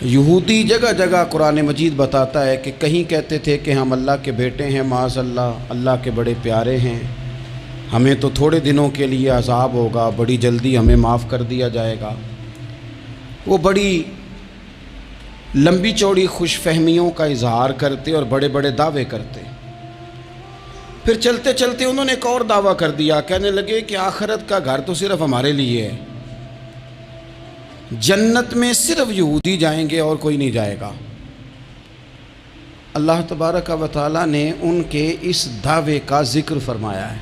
یہودی جگہ جگہ قرآن مجید بتاتا ہے کہ کہیں کہتے تھے کہ ہم اللہ کے بیٹے ہیں، معاذ اللہ، اللہ کے بڑے پیارے ہیں، ہمیں تو تھوڑے دنوں کے لیے عذاب ہوگا، بڑی جلدی ہمیں معاف کر دیا جائے گا۔ وہ بڑی لمبی چوڑی خوش فہمیوں کا اظہار کرتے اور بڑے بڑے دعوے کرتے۔ پھر چلتے چلتے انہوں نے ایک اور دعویٰ کر دیا، کہنے لگے کہ آخرت کا گھر تو صرف ہمارے لیے ہے، جنت میں صرف یہودی جائیں گے اور کوئی نہیں جائے گا۔ اللہ تبارک و تعالیٰ نے ان کے اس دعوے کا ذکر فرمایا ہے۔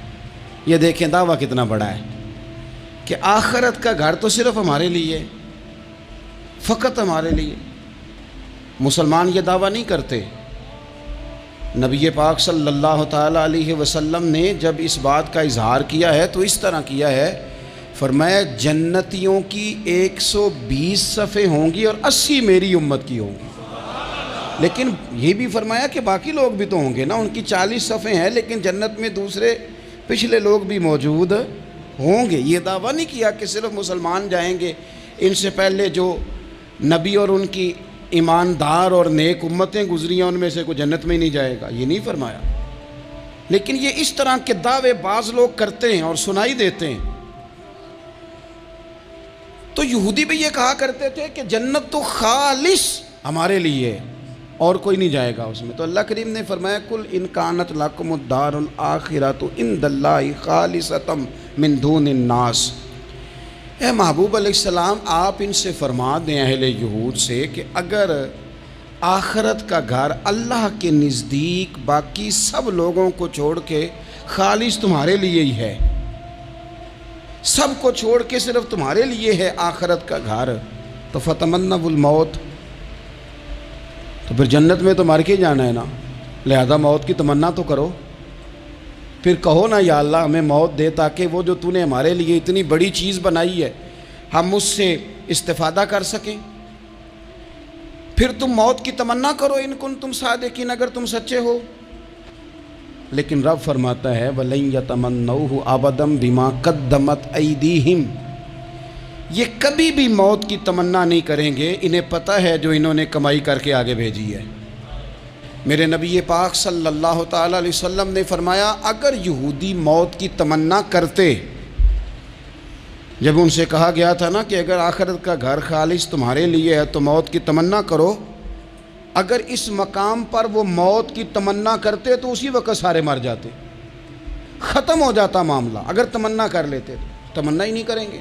یہ دیکھیں دعویٰ کتنا بڑا ہے کہ آخرت کا گھر تو صرف ہمارے لیے، فقط ہمارے لیے۔ مسلمان یہ دعویٰ نہیں کرتے۔ نبی پاک صلی اللہ تعالیٰ علیہ وسلم نے جب اس بات کا اظہار کیا ہے تو اس طرح کیا ہے، فرمایا جنتیوں کی 120 صفیں ہوں گی اور 80 میری امت کی ہوں گی۔ لیکن یہ بھی فرمایا کہ باقی لوگ بھی تو ہوں گے نا، ان کی 40 صفیں ہیں لیکن جنت میں دوسرے پچھلے لوگ بھی موجود ہوں گے۔ یہ دعویٰ نہیں کیا کہ صرف مسلمان جائیں گے، ان سے پہلے جو نبی اور ان کی ایماندار اور نیک امتیں گزری ہیں ان میں سے کوئی جنت میں ہی نہیں جائے گا، یہ نہیں فرمایا۔ لیکن یہ اس طرح کے دعوے بعض لوگ کرتے ہیں اور سنائی دیتے ہیں۔ تو یہودی بھی یہ کہا کرتے تھے کہ جنت تو خالص ہمارے لیے ہے اور کوئی نہیں جائے گا اس میں۔ تو اللہ کریم نے فرمایا کل ان کانت لکم الدار الآخرۃ عند اللہ خالصۃ من دون الناس۔ اے محبوب علیہ السلام، آپ ان سے فرما دیں اہل یہود سے کہ اگر آخرت کا گھر اللہ کے نزدیک باقی سب لوگوں کو چھوڑ کے خالص تمہارے لیے ہی ہے، سب کو چھوڑ کے صرف تمہارے لیے ہے آخرت کا گھر، تو فتمنوا الموت، تو پھر جنت میں تو مر کے جانا ہے نا، لہذا موت کی تمنا تو کرو۔ پھر کہو نا یا اللہ ہمیں موت دے تاکہ وہ جو تو نے ہمارے لیے اتنی بڑی چیز بنائی ہے ہم اس سے استفادہ کر سکیں۔ پھر تم موت کی تمنا کرو ان کنتم صادقین، اگر تم سچے ہو۔ لیکن رب فرماتا ہے وَلَن يَتَمَنَّوْهُ أَبَدًا بِمَا قَدَّمَتْ أَيْدِيهِمْ، یہ کبھی بھی موت کی تمنا نہیں کریں گے، انہیں پتہ ہے جو انہوں نے کمائی کر کے آگے بھیجی ہے۔ میرے نبی پاک صلی اللہ تعالیٰ علیہ وسلم نے فرمایا اگر یہودی موت کی تمنا کرتے، جب ان سے کہا گیا تھا نا کہ اگر آخرت کا گھر خالص تمہارے لیے ہے تو موت کی تمنا کرو، اگر اس مقام پر وہ موت کی تمنا کرتے تو اسی وقت سارے مر جاتے، ختم ہو جاتا معاملہ۔ اگر تمنا کر لیتے تو تمنا ہی نہیں کریں گے۔